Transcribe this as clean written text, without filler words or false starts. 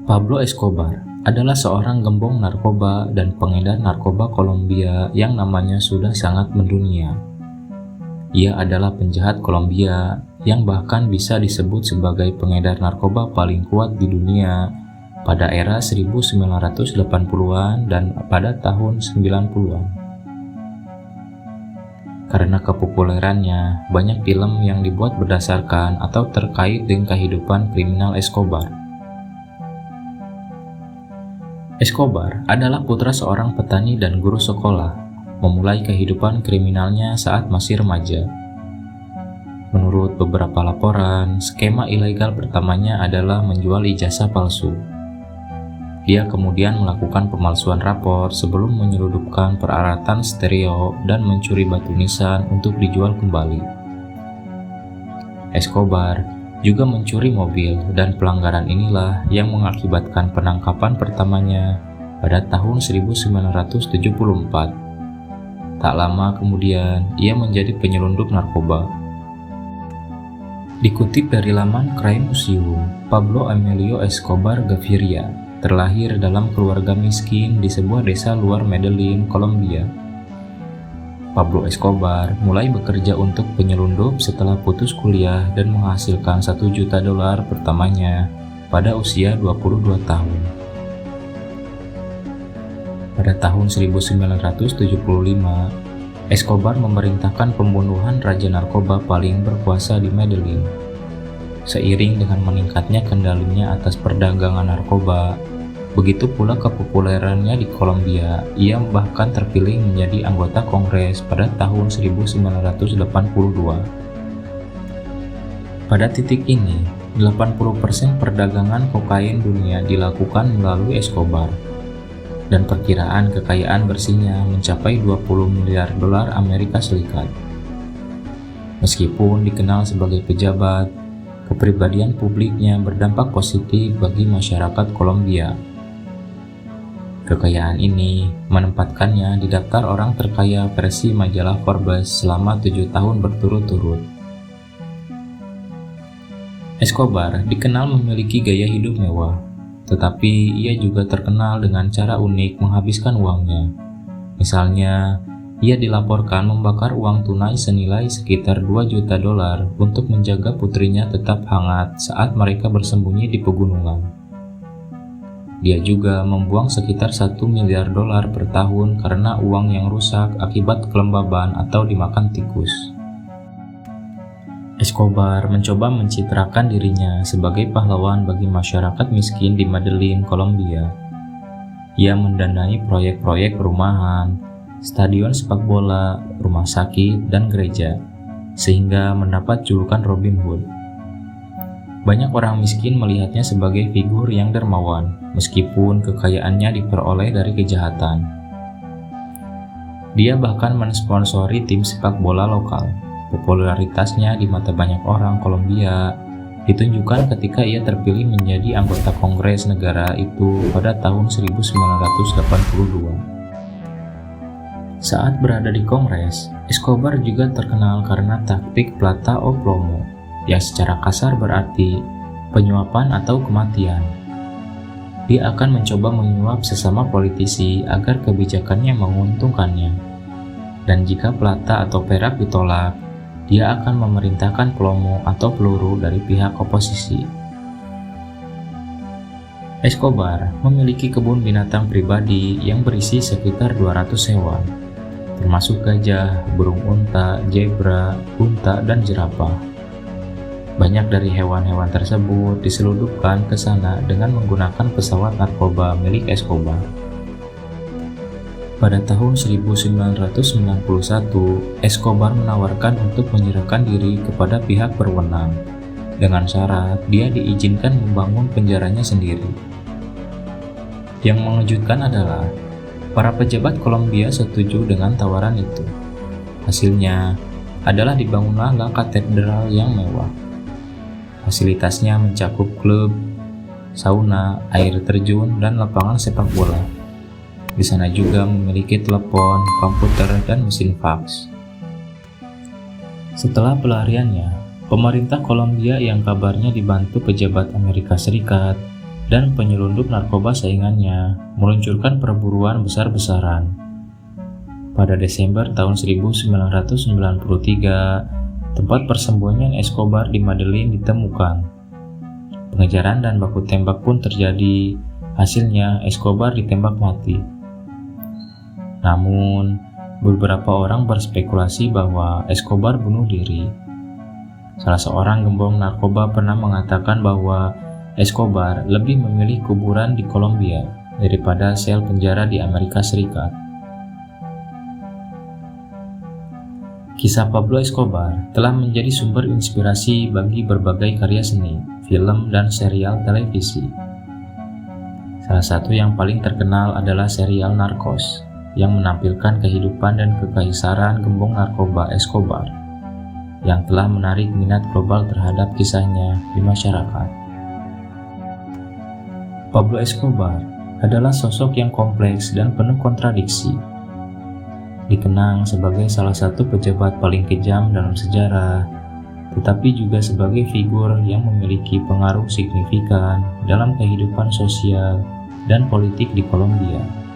Pablo Escobar adalah seorang gembong narkoba dan pengedar narkoba Kolombia yang namanya sudah sangat mendunia. Ia adalah penjahat Kolombia yang bahkan bisa disebut sebagai pengedar narkoba paling kuat di dunia pada era 1980-an dan pada tahun 90-an. Karena kepopulerannya, banyak film yang dibuat berdasarkan atau terkait dengan kehidupan kriminal Escobar. Escobar adalah putra seorang petani dan guru sekolah, memulai kehidupan kriminalnya saat masih remaja. Menurut beberapa laporan, skema ilegal pertamanya adalah menjual ijazah palsu. Dia kemudian melakukan pemalsuan rapor sebelum menyelundupkan peralatan stereo dan mencuri batu nisan untuk dijual kembali. Escobar juga mencuri mobil, dan pelanggaran inilah yang mengakibatkan penangkapan pertamanya pada tahun 1974. Tak lama kemudian, ia menjadi penyelundup narkoba. Dikutip dari laman Crime Museum, Pablo Emilio Escobar Gaviria terlahir dalam keluarga miskin di sebuah desa luar Medellin, Kolombia. Pablo Escobar mulai bekerja untuk penyelundup setelah putus kuliah dan menghasilkan $1 juta pertamanya pada usia 22 tahun. Pada tahun 1975, Escobar memerintahkan pembunuhan raja narkoba paling berkuasa di Medellin. Seiring dengan meningkatnya kendalinya atas perdagangan narkoba, begitu pula kepopulerannya di Kolombia, ia bahkan terpilih menjadi anggota Kongres pada tahun 1982. Pada titik ini, 80% perdagangan kokain dunia dilakukan melalui Escobar, dan perkiraan kekayaan bersihnya mencapai $20 miliar Amerika Serikat. Meskipun dikenal sebagai pejabat, kepribadian publiknya berdampak positif bagi masyarakat Kolombia. Kekayaan ini menempatkannya di daftar orang terkaya versi majalah Forbes selama 7 tahun berturut-turut. Escobar dikenal memiliki gaya hidup mewah, tetapi ia juga terkenal dengan cara unik menghabiskan uangnya. Misalnya, ia dilaporkan membakar uang tunai senilai sekitar $2 juta untuk menjaga putrinya tetap hangat saat mereka bersembunyi di pegunungan. Dia juga membuang sekitar $1 miliar per tahun karena uang yang rusak akibat kelembaban atau dimakan tikus. Escobar mencoba mencitrakan dirinya sebagai pahlawan bagi masyarakat miskin di Medellin, Kolombia. Ia mendanai proyek-proyek perumahan, stadion sepak bola, rumah sakit, dan gereja, sehingga mendapat julukan Robin Hood. Banyak orang miskin melihatnya sebagai figur yang dermawan, meskipun kekayaannya diperoleh dari kejahatan. Dia bahkan mensponsori tim sepak bola lokal. Popularitasnya di mata banyak orang Kolombia ditunjukkan ketika ia terpilih menjadi anggota Kongres negara itu pada tahun 1982. Saat berada di Kongres, Escobar juga terkenal karena taktik plata o plomo, yang secara kasar berarti penyuapan atau kematian. Dia akan mencoba menyuap sesama politisi agar kebijakannya menguntungkannya. Dan jika plata atau perak ditolak, dia akan memerintahkan plomo atau peluru dari pihak oposisi. Escobar memiliki kebun binatang pribadi yang berisi sekitar 200 hewan, termasuk gajah, burung unta, zebra, unta, dan jerapah. Banyak dari hewan-hewan tersebut diselundupkan ke sana dengan menggunakan pesawat narkoba milik Escobar. Pada tahun 1991, Escobar menawarkan untuk menyerahkan diri kepada pihak berwenang, dengan syarat dia diizinkan membangun penjaranya sendiri. Yang mengejutkan adalah, para pejabat Kolombia setuju dengan tawaran itu. Hasilnya adalah dibangunlah katedral yang mewah. Fasilitasnya mencakup klub, sauna, air terjun, dan lapangan sepak bola. Di sana juga memiliki telepon, komputer, dan mesin fax. Setelah pelariannya, pemerintah Kolombia yang kabarnya dibantu pejabat Amerika Serikat dan penyelundup narkoba saingannya meluncurkan perburuan besar-besaran. Pada Desember tahun 1993, tempat persembunyian Escobar di Medellin ditemukan. Pengejaran dan baku tembak pun terjadi, hasilnya Escobar ditembak mati. Namun, beberapa orang berspekulasi bahwa Escobar bunuh diri. Salah seorang gembong narkoba pernah mengatakan bahwa Escobar lebih memilih kuburan di Kolombia daripada sel penjara di Amerika Serikat. Kisah Pablo Escobar telah menjadi sumber inspirasi bagi berbagai karya seni, film, dan serial televisi. Salah satu yang paling terkenal adalah serial Narcos, yang menampilkan kehidupan dan kekaisaran gembong narkoba Escobar, yang telah menarik minat global terhadap kisahnya di masyarakat. Pablo Escobar adalah sosok yang kompleks dan penuh kontradiksi. Dikenang sebagai salah satu pejabat paling kejam dalam sejarah, tetapi juga sebagai figur yang memiliki pengaruh signifikan dalam kehidupan sosial dan politik di Kolombia.